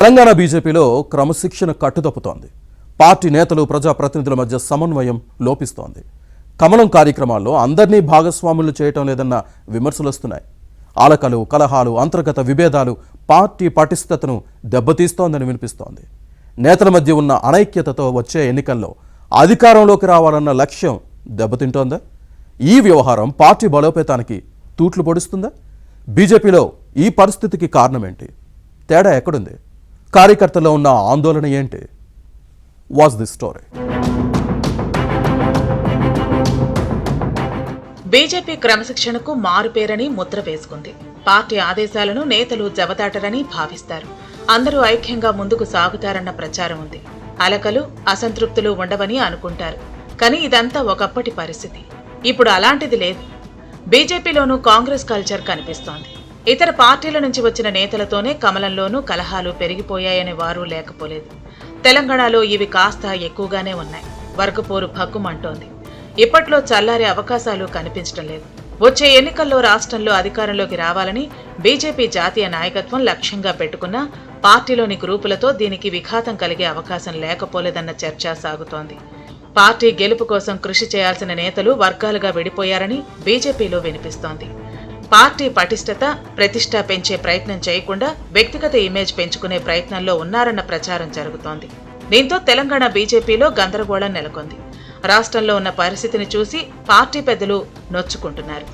తెలంగాణ బీజేపీలో క్రమశిక్షణ కట్టుతప్పుతోంది. పార్టీ నేతలు ప్రజాప్రతినిధుల మధ్య సమన్వయం లోపిస్తోంది. కమలం కార్యక్రమాల్లో అందరినీ భాగస్వాములు చేయటం లేదన్న విమర్శలు వస్తున్నాయి. ఆలకలు, కలహాలు, అంతర్గత విభేదాలు పార్టీ పటిష్టతను దెబ్బతీస్తోందని వినిపిస్తోంది. నేతల మధ్య ఉన్న అనైక్యతతో వచ్చే ఎన్నికల్లో అధికారంలోకి రావాలన్న లక్ష్యం దెబ్బతింటోందా? ఈ వ్యవహారం పార్టీ బలోపేతానికి తూట్లు పొడుస్తుందా? బీజేపీలో ఈ పరిస్థితికి కారణమేంటి? తేడా ఎక్కడుంది? కార్యకర్తల్లో ఉన్న ఆందోళన ఏంటి? Watch this story. బీజేపీ క్రమశిక్షణకు మారుపేరని ముద్ర వేసుకుంది. పార్టీ ఆదేశాలను నేతలు జవదాటరని భావిస్తారు. అందరూ ఐక్యంగా ముందుకు సాగుతారన్న ప్రచారం ఉంది. అలకలు, అసంతృప్తులు ఉండవని అనుకుంటారు. కానీ ఇదంతా ఒకప్పటి పరిస్థితి. ఇప్పుడు అలాంటిది లేదు. బీజేపీలోనూ కాంగ్రెస్ కల్చర్ కనిపిస్తోంది. ఇతర పార్టీల నుంచి వచ్చిన నేతలతోనే కమలంలోనూ కలహాలు పెరిగిపోయాయనే వారు లేకపోలేదు. తెలంగాణలో ఇవి కాస్త ఎక్కువగానే ఉన్నాయి. వర్గపోరు భగ్గుమంటోంది. ఇప్పట్లో చల్లారే అవకాశాలు కనిపించడం లేదు. వచ్చే ఎన్నికల్లో రాష్ట్రంలో అధికారంలోకి రావాలని బీజేపీ జాతీయ నాయకత్వం లక్ష్యంగా పెట్టుకున్న పార్టీలోని గ్రూపులతో దీనికి విఘాతం కలిగే అవకాశం లేకపోలేదన్న చర్చ సాగుతోంది. పార్టీ గెలుపు కోసం కృషి చేయాల్సిన నేతలు వర్గాలుగా విడిపోయారని బీజేపీలో వినిపిస్తోంది. పార్టీ పటిష్టత, ప్రతిష్ట పెంచే ప్రయత్నం చేయకుండా వ్యక్తిగత ఇమేజ్ పెంచుకునే ప్రయత్నంలో ఉన్నారన్న ప్రచారం జరుగుతోంది. దీంతో తెలంగాణ బీజేపీలో గందరగోళం నెలకొంది. రాష్ట్రంలో ఉన్న పరిస్థితిని చూసి పార్టీ పెద్దలు నొచ్చుకుంటున్నారు.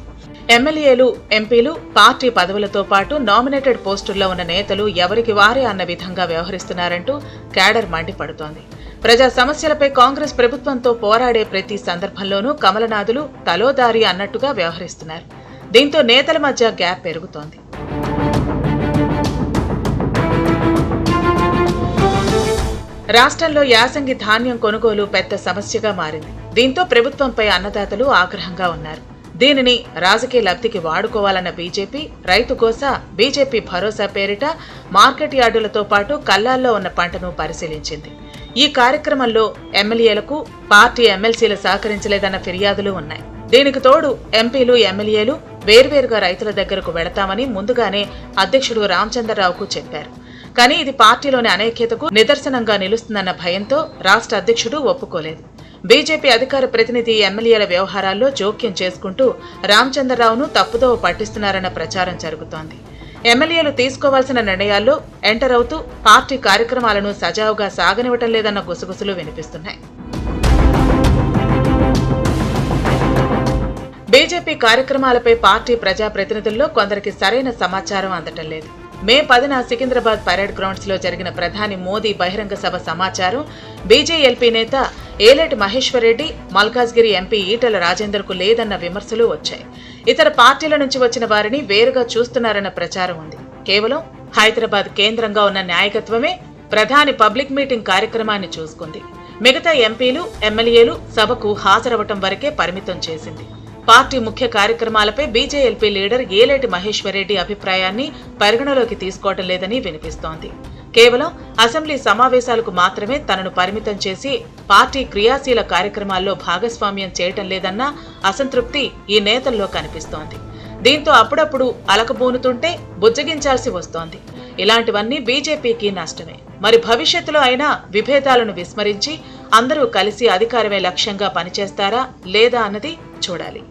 ఎమ్మెల్యేలు, ఎంపీలు పార్టీ పదవులతో పాటు నామినేటెడ్ పోస్టుల్లో ఉన్న నేతలు ఎవరికి వారే అన్న విధంగా వ్యవహరిస్తున్నారంటూ క్యాడర్ మండిపడుతోంది. ప్రజా సమస్యలపై కాంగ్రెస్ ప్రభుత్వంతో పోరాడే ప్రతి సందర్భంలోనూ కమలనాథులు తలోదారి అన్నట్టుగా వ్యవహరిస్తున్నారు. దీంతో నేతల మధ్య గ్యాప్ పెరుగుతోంది. రాష్ట్రంలో యాసంగి ధాన్యం కొనుగోలు పెద్ద సమస్యగా మారింది. దీంతో ప్రభుత్వంపై అన్నదాతలు ఆగ్రహంగా ఉన్నారు. దీనిని రాజకీయ లబ్ధికి వాడుకోవాలన్న బీజేపీ రైతు గోసా, బీజేపీ భరోసా పేరిట మార్కెట్ యార్డులతో పాటు కల్లాల్లో ఉన్న పంటను పరిశీలించింది. ఈ కార్యక్రమంలో ఎమ్మెల్యేలకు పార్టీ ఎమ్మెల్సీలు సహకరించలేదన్న ఫిర్యాదులు ఉన్నాయి. దీనికి తోడు ఎంపీలు, ఎమ్మెల్యేలు వేర్వేరుగా రైతుల దగ్గరకు వెళతామని ముందుగానే అధ్యక్షుడు రామచంద్రరావుకు చెప్పారు. కానీ ఇది పార్టీలోని అనైక్యతకు నిదర్శనంగా నిలుస్తుందన్న భయంతో రాష్ట్ర అధ్యక్షుడు ఒప్పుకోలేదు. బీజేపీ అధికార ప్రతినిధి ఎమ్మెల్యేల వ్యవహారాల్లో జోక్యం చేసుకుంటూ రామచంద్రరావును తప్పుదోవ పట్టిస్తున్నారన్న ప్రచారం జరుగుతోంది. ఎమ్మెల్యేలు తీసుకోవాల్సిన నిర్ణయాల్లో ఎంటర్ అవుతూ పార్టీ కార్యక్రమాలను సజావుగా సాగనివ్వటం లేదన్న గుసగుసలు వినిపిస్తున్నాయి. బీజేపీ కార్యక్రమాలపై పార్టీ ప్రజాప్రతినిధుల్లో కొందరికి సరైన సమాచారం అందటం లేదు. మే 10న సికింద్రాబాద్ పరేడ్ గ్రౌండ్స్ లో జరిగిన ప్రధాని మోదీ బహిరంగ సభ సమాచారం బీజేఎల్పీ నేత ఏలేటి మహేశ్వరరెడ్డి, మల్కాజ్గిరి ఎంపీ ఈటెల రాజేందర్ కు లేదన్న విమర్శలు వచ్చాయి. ఇతర పార్టీల నుంచి వచ్చిన వారిని వేరుగా చూస్తున్నారన్న ప్రచారం ఉంది. కేవలం హైదరాబాద్ కేంద్రంగా ఉన్న నాయకత్వమే ప్రధాని పబ్లిక్ మీటింగ్ కార్యక్రమాన్ని చూసుకుంది. మిగతా ఎంపీలు, ఎమ్మెల్యేలు సభకు హాజరవటం వరకే పరిమితం చేసింది. పార్టీ ముఖ్య కార్యక్రమాలపై బీజేఎల్పీ లీడర్ ఏలేటి మహేశ్వరరెడ్డి అభిప్రాయాన్ని పరిగణలోకి తీసుకోవటం లేదని వినిపిస్తోంది. కేవలం అసెంబ్లీ సమావేశాలకు మాత్రమే తనను పరిమితం చేసి పార్టీ క్రియాశీల కార్యక్రమాల్లో భాగస్వామ్యం చేయటం లేదన్న అసంతృప్తి ఈ నేతల్లో కనిపిస్తోంది. దీంతో అప్పుడప్పుడు అలకబూనుతుంటే బుజ్జగించాల్సి వస్తోంది. ఇలాంటివన్నీ బీజేపీకి నష్టమే. మరి భవిష్యత్తులో అయినా విభేదాలను విస్మరించి అందరూ కలిసి అధికారమే లక్ష్యంగా పనిచేస్తారా లేదా అన్నది చూడాలి.